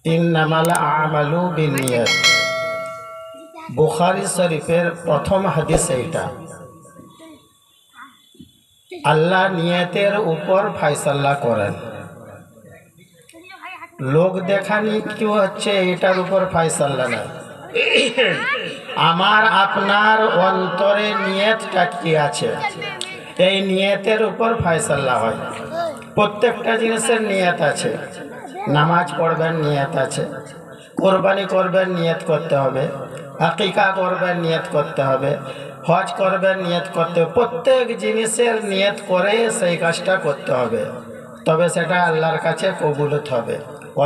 ইন্নামাল আমালু বিনিয়াত। বুখারী শরীফের প্রথম হাদিস এইটা। আল্লাহ নিয়তের উপর ফয়সালা করেন। লোক দেখানি কি হচ্ছে এটার উপর ফয়সালা না। আমার আপনার অন্তরে নিয়তটা কি আছে, এই নিয়তের উপর ফয়সালা হয়। প্রত্যেকটা জিনিসের নিয়ত আছে। নামাজ পড়বেন নিয়ত আছে, কোরবানি করবেন নিয়ত করতে হবে, আকিকা করবেন নিয়ত করতে হবে, হজ করবেন নিয়ত করতে হবে। প্রত্যেক জিনিসের নিয়ত করে সেই কাজটা করতে হবে, তবে সেটা আল্লাহর কাছে কবুলত হবে।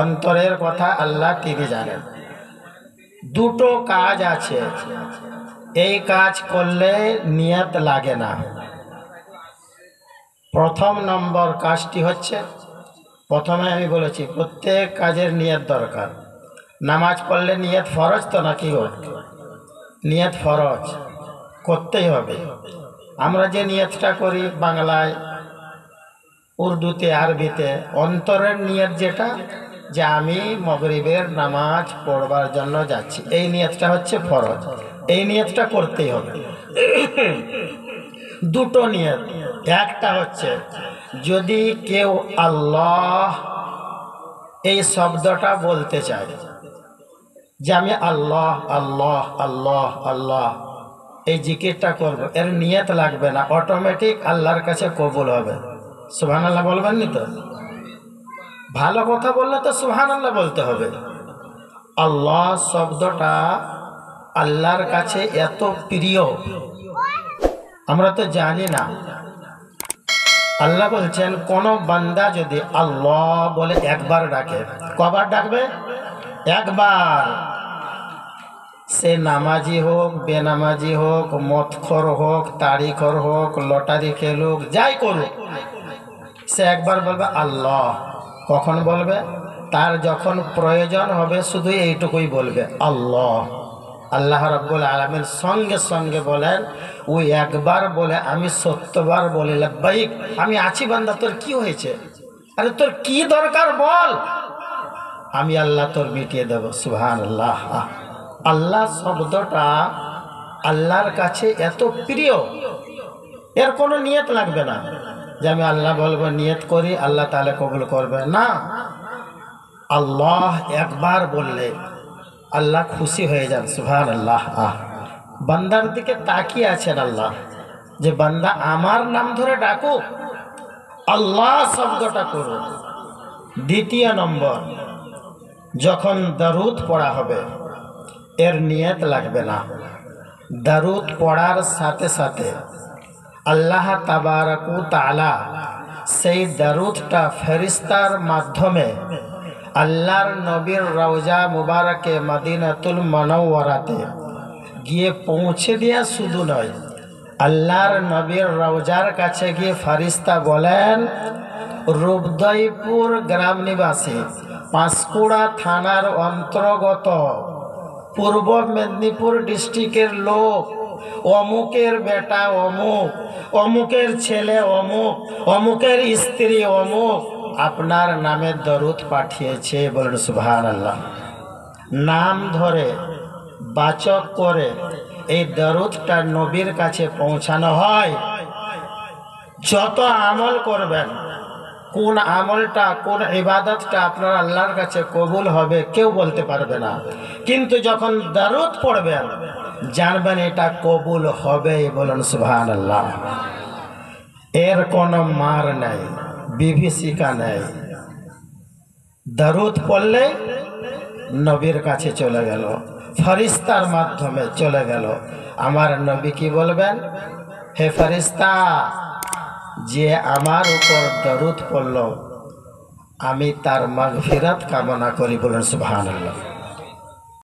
অন্তরের কথা আল্লাহ তিনি জানেন। দুটো কাজ আছে, এই কাজ করলে নিয়ত লাগে না। প্রথম নম্বর কাজটি হচ্ছে, প্রথমে আমি বলেছি প্রত্যেক কাজের নিয়ত দরকার। নামাজ পড়লে নিয়ত ফরজ তো নাকি গো? নিয়ত ফরজ করতেই হবে। আমরা যে নিয়তটা করি বাংলায়, উর্দুতে, আরবিতে, অন্তরের নিয়ত যেটা, যে আমি মাগরিবের নামাজ পড়বার জন্য যাচ্ছি, এই নিয়তটা হচ্ছে ফরজ। এই নিয়তটা করতেই হবে। দুটো নিয়ত। একটা হচ্ছে যদি কেউ আল্লাহ এই শব্দটা বলতে চায়, যে আমি আল্লাহ আল্লাহ আল্লাহ আল্লাহ এই জিকিরটা করব, এর নিয়ত লাগবে না, অটোমেটিক আল্লাহর কাছে কবুল হবে। সুবহানাল্লাহ বলবেন নি তো? ভালো কথা বললে তো সুবহানাল্লাহ বলতে হবে। আল্লাহ শব্দটা আল্লাহর কাছে এত প্রিয়, আমরা তো জানি না। আল্লাহ বলছেন কোন বান্দা যদি আল্লাহ বলে একবার ডাকে, কবার ডাকবে? একবার। সে নামাজি হোক, বেনামাজি হোক, মদখোর হোক, তারিখর হোক, লটারি খেলুক, যাই করুক, সে একবার বলবে আল্লাহ। কখন বলবে? তার যখন প্রয়োজন হবে শুধু এইটুকুই বলবে আল্লাহ। আল্লাহ রাব্বুল আলামিন সঙ্গে সঙ্গে বলেন, ওই একবার বলে আমি 70 বার বলি লাব্বাইক, আমি আছি বান্দা, তোর কি হয়েছে? আরে তোর কি দরকার বল, আমি আল্লাহ তোর মিটিয়ে দেব। সুবহানাল্লাহ। আল্লাহ শব্দটা আল্লাহর কাছে এত প্রিয়, এর কোনো নিয়ত লাগবে না যে আমি আল্লাহ বলবো, নিয়ত করি আল্লাহ তাআলা কবুল করবে না। আল্লাহ একবার বললে আল্লাহ খুশি হয়ে যান। সুবহানাল্লাহ। বান্দার দিকে তাকিয়ে আছেন আল্লাহ, যে বান্দা আমার নাম ধরে ডাকুক, আল্লাহ শব্দটা করুক। দ্বিতীয় নম্বর, যখন দরুদ পড়া হবে এর নিয়ত লাগবে না। দরুদ পড়ার সাথে সাথে আল্লাহ তাবারক ওয়া তাআলা সেই দরুদটা ফেরেশতার মাধ্যমে আল্লাহর নবীর রওজা মুবারকে মদিনাতুল মুনাওয়ারাতে গিয়ে পৌঁছে দেয়া শুধু নয়, আল্লাহর নবীর রওজার কাছে গিয়ে ফেরেশতা বলেন, রূপদয়পুর গ্রাম নিবাসী, পাঁশকুড়া থানার অন্তর্গত, পূর্ব মেদিনীপুর ডিস্ট্রিক্টের লোক, অমুকের বেটা অমুক, অমুকের ছেলে অমুক, অমুকের স্ত্রী অমুক আপনার নামে দরুদ পাঠিয়েছে। বলেন সুবহানাল্লাহ। নাম ধরে বাচক করে এই দরুদটা নবীর কাছে পৌঁছানো হয়। যত আমল করবেন, কোন আমলটা, কোন ইবাদতটা আপনার আল্লাহর কাছে কবুল হবে কেউ বলতে পারবে না, কিন্তু যখন দরুদ পড়বেন জানবেন এটা কবুল হবেই। বলেন সুবহানাল্লাহ। এর কোনো মার নাই, বিভীষিকা নেই। দরুদ পড়লে নবীর কাছে চলে গেল, ফেরেশতার মাধ্যমে চলে গেল। আমার নবী কি বলবেন? হে ফেরেশতা, যে আমার উপর দরুদ পড়ল আমি তার মাগফিরাত কামনা করি। বলেন সুবহানাল্লাহ।